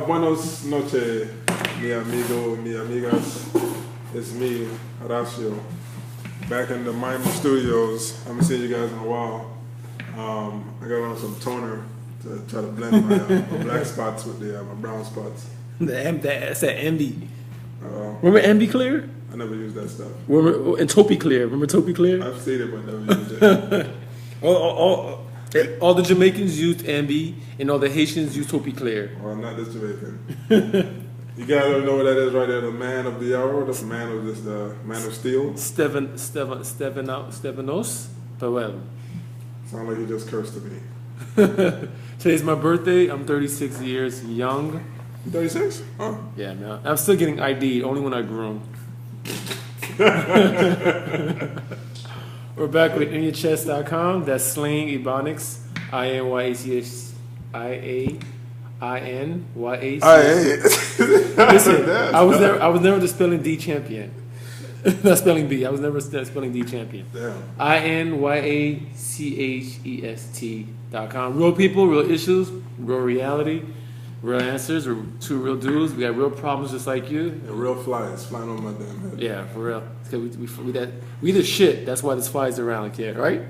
Buenos noches, mi amigo, mi amigas. It's me, Horacio, back in the Miami studios. I haven't seen you guys in a while. I got on some toner to try to blend my black spots with my brown spots. That's that MB. Remember MB Clear? I never used that stuff. And Topi Clear. Remember Topi Clear? I've seen it, but never used it. All the Jamaicans used MB, and all the Haitians used Topi Clear. Well, I'm not this Jamaican. You guys don't know what that is right there, the man of the hour, the man of steel? Stevanos Powell. Sound like you just cursed to me. Today's my birthday. I'm 36 years young. 36? Huh? Yeah, man. I'm still getting ID, only when I groom. We're back with InYaChest.com. That's slang ebonics. InYaChest. Listen, I was never the spelling D champion. Not spelling B. I was never spelling D champion. Damn. InYaChest.com. Real people, real issues, real reality, real answers. We're two real dudes. We got real problems just like you. And real flies flying on my damn head. Yeah, for real. We the shit. That's why there's flies around here, right?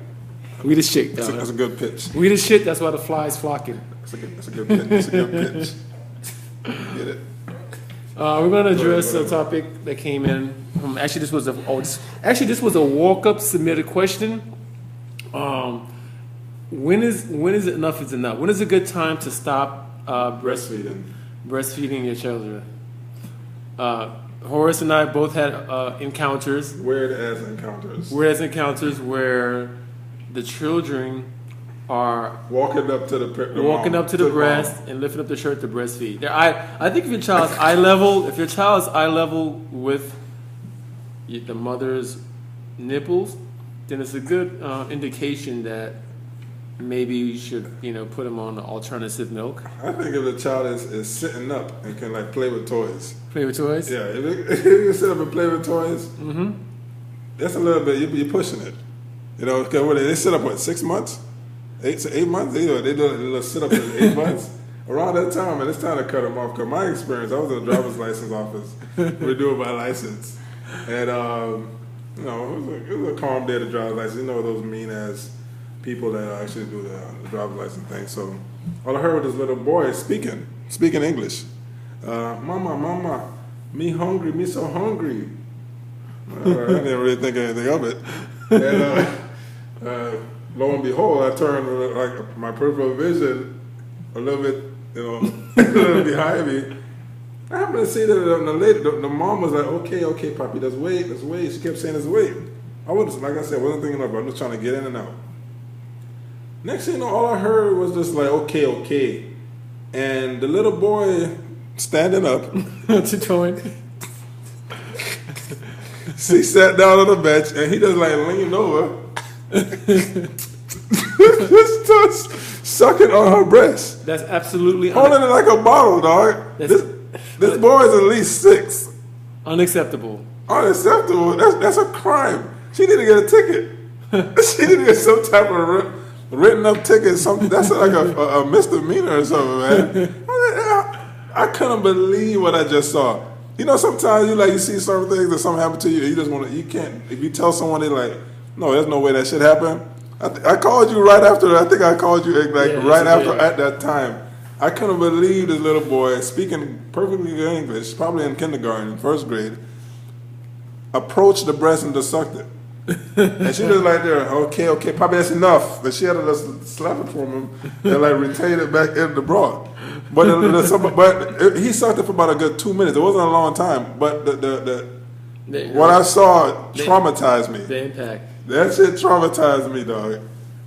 We the shit. That's a good pitch. We the shit. That's why the flies flocking. That's a good pitch. That's a good pitch. Get it? We're going to address a topic that came in. Actually, this was a walk-up submitted question. When is it enough is enough? When is a good time to stop breastfeeding your children? Horace and I both had encounters. Weird as encounters where the children are walking up to the breast and lifting up the shirt to breastfeed. I think if your child's eye level with the mother's nipples, then it's a good indication that maybe you should put them on alternative milk. I think if the child is sitting up and can like play with toys. Play with toys? Yeah, if you sit up and play with toys, that's a little bit you're pushing it. Because they sit up 6 months. 8 months, they do a little sit up in 8 months. Around that time, and it's time to cut them off. Because my experience, I was in the driver's license office renewing my license, and it was a calm day to drive license. Those mean ass people that actually do the driver's license thing. So all I heard was this little boy speaking English. Mama, me hungry, me so hungry. I didn't really think anything of it, and lo and behold, I turned like my peripheral vision a little bit, a little behind me. I happened to see that the mom was like, okay, Poppy, let's wait. She kept saying, let's wait. Like I said, wasn't thinking about it. I'm just trying to get in and out. Next thing you know, all I heard was just like, okay. And the little boy standing up. Tiptoeing. She sat down on the bench and he just like leaned over. Just sucking on her breast. That's absolutely holding it like a bottle, dog. This boy is at least 6. Unacceptable. That's a crime. She need to get a ticket. She need to get some type of written up ticket. Something that's like a misdemeanor or something, man. I couldn't believe what I just saw. Sometimes you see certain things that something happened to you. You just want to. You can't. If you tell someone, they're like, no, there's no way that shit happened. I called you right after. I think I called you at that time. I couldn't believe this little boy speaking perfectly good English, probably in kindergarten, first grade, approached the breast and just sucked it. And she was like there, okay, probably that's enough. But she had to just slap it from him and like retain it back in the bra. But he sucked it for about a good 2 minutes. It wasn't a long time, but what I saw traumatized me. The impact. That shit traumatized me, dog.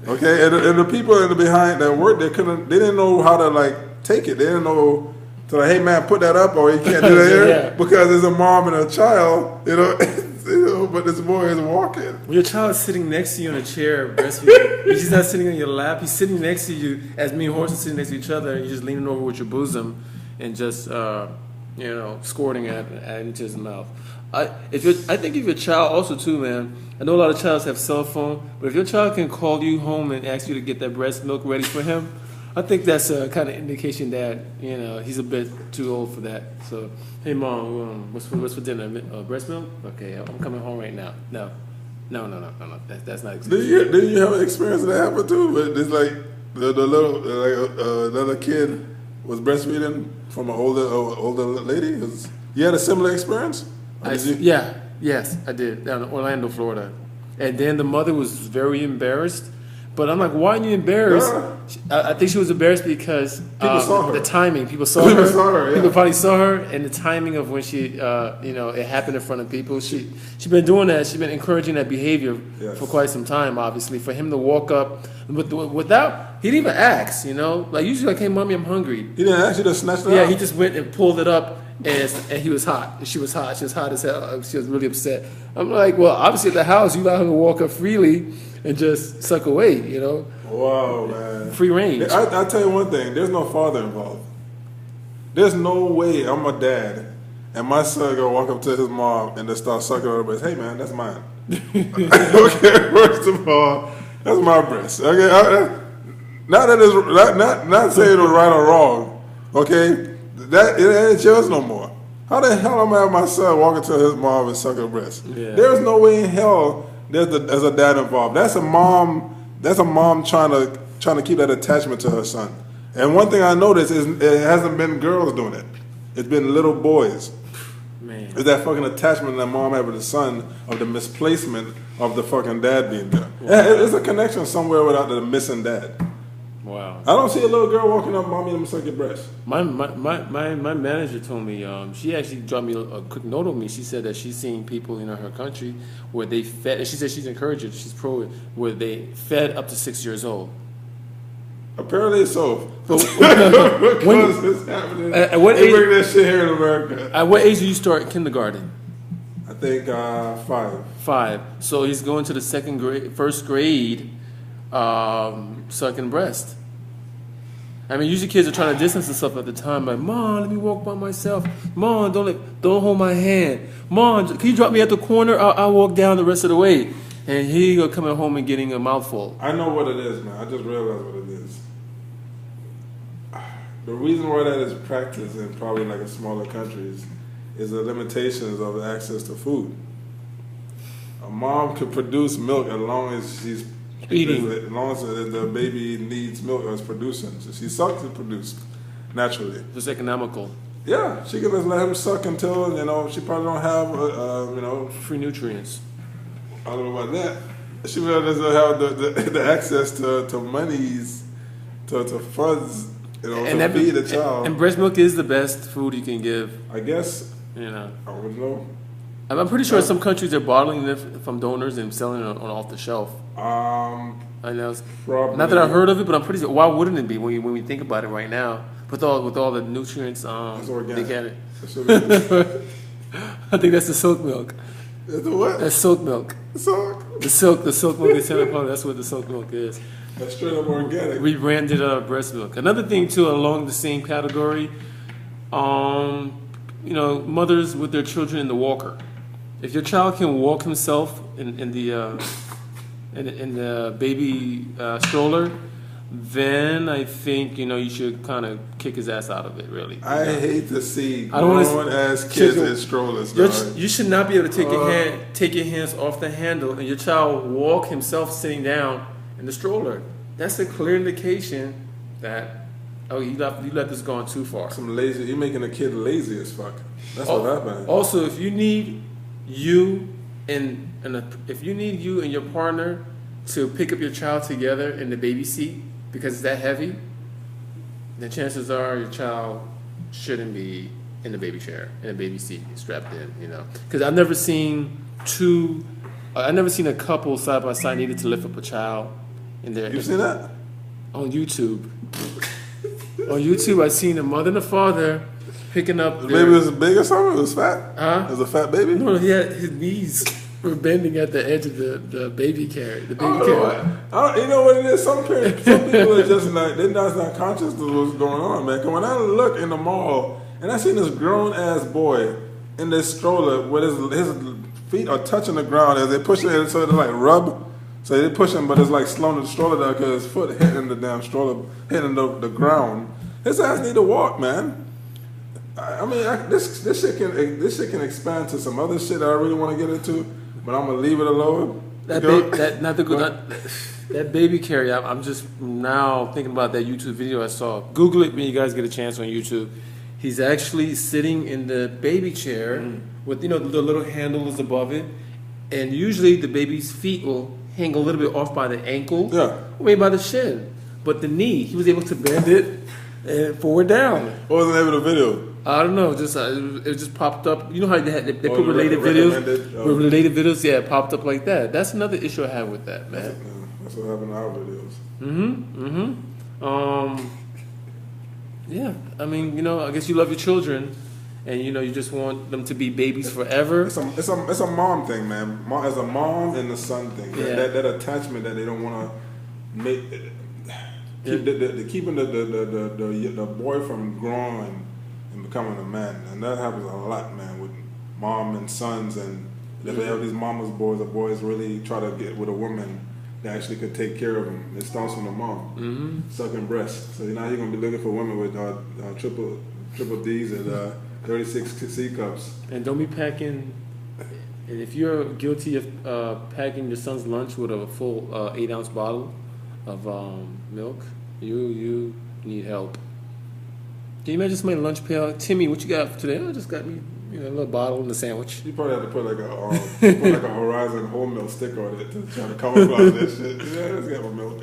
Okay, and the people in the behind that worked, they didn't know how to like take it. They didn't know to like, hey man, put that up or you can't do that here because there's a mom and a child, but this boy is walking. Your child is sitting next to you in a chair breastfeeding. He's not sitting on your lap. He's sitting next to you as me and Horse are sitting next to each other, and you're just leaning over with your bosom and just squirting into his mouth. I think if your child also too, man. I know a lot of childs have cell phone, but if your child can call you home and ask you to get that breast milk ready for him, I think that's a kind of indication that he's a bit too old for that. So, hey mom, what's for dinner? Breast milk? Okay, I'm coming home right now. No. That's not. Did you have an experience that happened too? But it's like the little another kid was breastfeeding from an older lady. You had a similar experience? Yes, I did down in Orlando, Florida, and then the mother was very embarrassed. But I'm like, why are you embarrassed? Yeah. I think she was embarrassed because people saw her. The timing. People saw her. Yeah. People probably saw her, and the timing of when she, it happened in front of people. She's been doing that. She's been encouraging that behavior for quite some time. Obviously, for him to walk up without, he didn't even ask. Like usually, like, hey, mommy, I'm hungry. He didn't ask you to snatch it out? Yeah, he just went and pulled it up. And he was hot. She was hot. She was hot as hell. She was really upset. I'm like, well, obviously at the house, you allow him to walk up freely and just suck away, Wow, man. Free range. I tell you one thing. There's no father involved. There's no way I'm a dad and my son gonna walk up to his mom and just start sucking on her breast. Hey, man, that's mine. Okay, first of all, that's my breast. Okay, not saying it was right or wrong. Okay. That it ain't yours no more. How the hell am I have my son walking to his mom and suck her breast? Yeah. There's no way in hell there's a dad involved. That's a mom. That's a mom trying to keep that attachment to her son. And one thing I noticed is it hasn't been girls doing it. It's been little boys. Man, it's that fucking attachment that mom had with the son of the misplacement of the fucking dad being there. Wow. There's a connection somewhere without the missing dad. Wow. I don't see a little girl walking up, mommy, let me suck your breast. My manager told me, she actually dropped me a quick note on me. She said that she's seen people in her country where they fed, and she said she's encouraged it, she's pro it, where they fed up to 6 years old. Apparently so. Because it's happening. At what they age, bring that shit here in America. At what age do you start kindergarten? I think 5. 5. So he's going to the first grade, sucking breast. I mean, usually kids are trying to distance themselves at the time. Like, Mom, let me walk by myself. Mom, don't hold my hand. Mom, can you drop me at the corner? I'll walk down the rest of the way. And he go coming home and getting a mouthful. I know what it is, man. I just realized what it is. The reason why that is practiced in probably like in smaller countries is the limitations of the access to food. A mom can produce milk as long as she's eating, as long as the baby needs milk or is producing. So she sucks and produces naturally. It's economical. Yeah, she can just let him suck until she probably don't have free nutrients. I don't know about that. She doesn't have the access to monies, to funds, to feed a child. And breast milk is the best food you can give. I guess. I wouldn't know. I'm pretty sure in some countries they're bottling it from donors and selling it on off the shelf. I know. Probably. Not that I've heard of it, but I'm pretty sure. Why wouldn't it be when we think about it right now? With all the nutrients, it's organic. they get it. I think that's the silk milk. That's the what? That's silk milk. Silk? The silk milk they sell upon. That's what the silk milk is. That's straight up organic. Rebranded breast milk. Another thing too, along the same category, mothers with their children in the walker. If your child can walk himself in the baby stroller, then I think you should kind of kick his ass out of it. Really, I hate to see grown-ass kids in strollers. You should not be able to take your hands off the handle and your child walk himself sitting down in the stroller. That's a clear indication that you let this go on too far. You're making a kid lazy as fuck. That's what happened. Also, if you need you and your partner to pick up your child together in the baby seat because it's that heavy, then chances are your child shouldn't be in the baby chair, in a baby seat, strapped in, Because I've never seen a couple side by side needed to lift up a child in there. You've seen that? On YouTube. On YouTube, I've seen a mother and a father picking up. The baby was big or something? It was fat? Huh? It was a fat baby? No, his knees were bending at the edge of the baby carriage. The baby carriage. You know what it is? Some people are just not conscious of what's going on, man. Because when I look in the mall and I see this grown ass boy in this stroller with his feet are touching the ground as they push it in so they like rub So they push him, but it's like slowing the stroller down because his foot hitting the damn stroller, hitting the ground. His ass need to walk, man. I mean, this shit can expand to some other shit that I really want to get into, but I'm gonna leave it alone. That baby carrier. I'm just now thinking about that YouTube video I saw. Google it when you guys get a chance on YouTube. He's actually sitting in the baby chair with the little handles above it, and usually the baby's feet will hang a little bit off by the ankle, maybe by the shin, but the knee he was able to bend it and forward down. What was the name of the video? I don't know. Just it just popped up. You know how they put related videos? Related videos, yeah, it popped up like that. That's another issue I have with that, man. That's what happened to our videos. Yeah. I mean, I guess you love your children, and you just want them to be babies forever. It's a mom thing, man. As a mom and the son thing. Yeah. That attachment that they don't want to make. Keeping the boy from growing and becoming a man, and that happens a lot, man, with mom and sons, and if they have these mama's boys, the boys really try to get with a woman that actually could take care of them. It starts from the mom, sucking breast. So now you're gonna be looking for women with triple D's and 36 C cups. And don't be packing. And if you're guilty of packing your son's lunch with a full 8-ounce bottle of milk, you need help. Can you imagine somebody lunch pail? Timmy, what you got for today? I just got me a little bottle and a sandwich. You probably have to put like a Horizon whole milk sticker on it to try to camouflage that shit. Yeah, let's get my milk.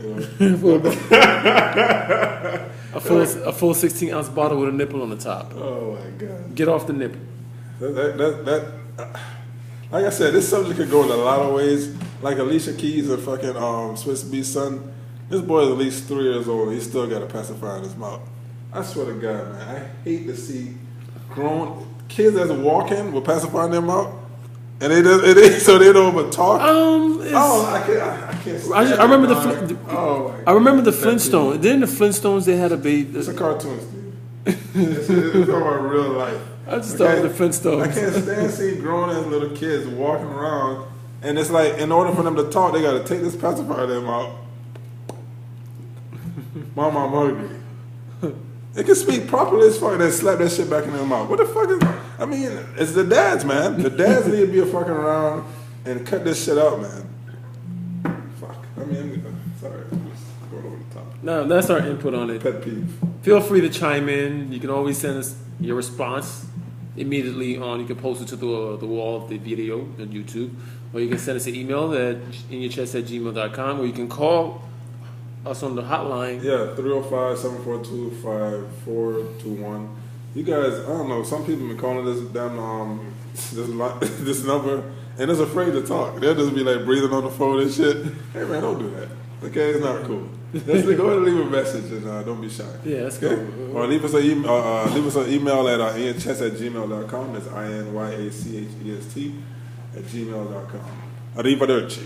A full 16-ounce bottle with a nipple on the top. Oh my god! Get off the nipple. Like I said, this subject could go in a lot of ways. Like Alicia Keys and fucking Swiss Beats son. This boy is at least 3 years old. He still got a pacifier in his mouth. I swear to God, man, I hate to see grown kids that's walking with pacifier in their mouth, and so they don't even talk. I can't. I remember I remember the Flintstones. Then the Flintstones, they had a baby. It's a cartoon, Steve. It's about real life. I just thought the Flintstones. I can't stand seeing grown ass little kids walking around, and it's like in order for them to talk, they got to take this pacifier in their mouth. Mom, I'm hungry. They can speak properly as fuck and then slap that shit back in their mouth. What the fuck is... I mean, it's the dads, man. The dads need to be fucking around and cut this shit out, man. Fuck. I mean, sorry. I'm just going over the top. No, that's our input on it. Pet peeve. Feel free to chime in. You can always send us your response immediately on... You can post it to the wall of the video on YouTube. Or you can send us an email at InYaChest@gmail.com, or you can call us on the hotline. Yeah, 305-742-5421. You guys, I don't know, some people been calling this damn this number and is afraid to talk. They'll just be like breathing on the phone and shit. Hey man, don't do that. Okay, it's not cool. Just go ahead and leave a message and don't be shy. Yeah, that's okay? cool. Or leave us an email at InYaChest@gmail.com. That's InYaChest@gmail.com. Arrivederci.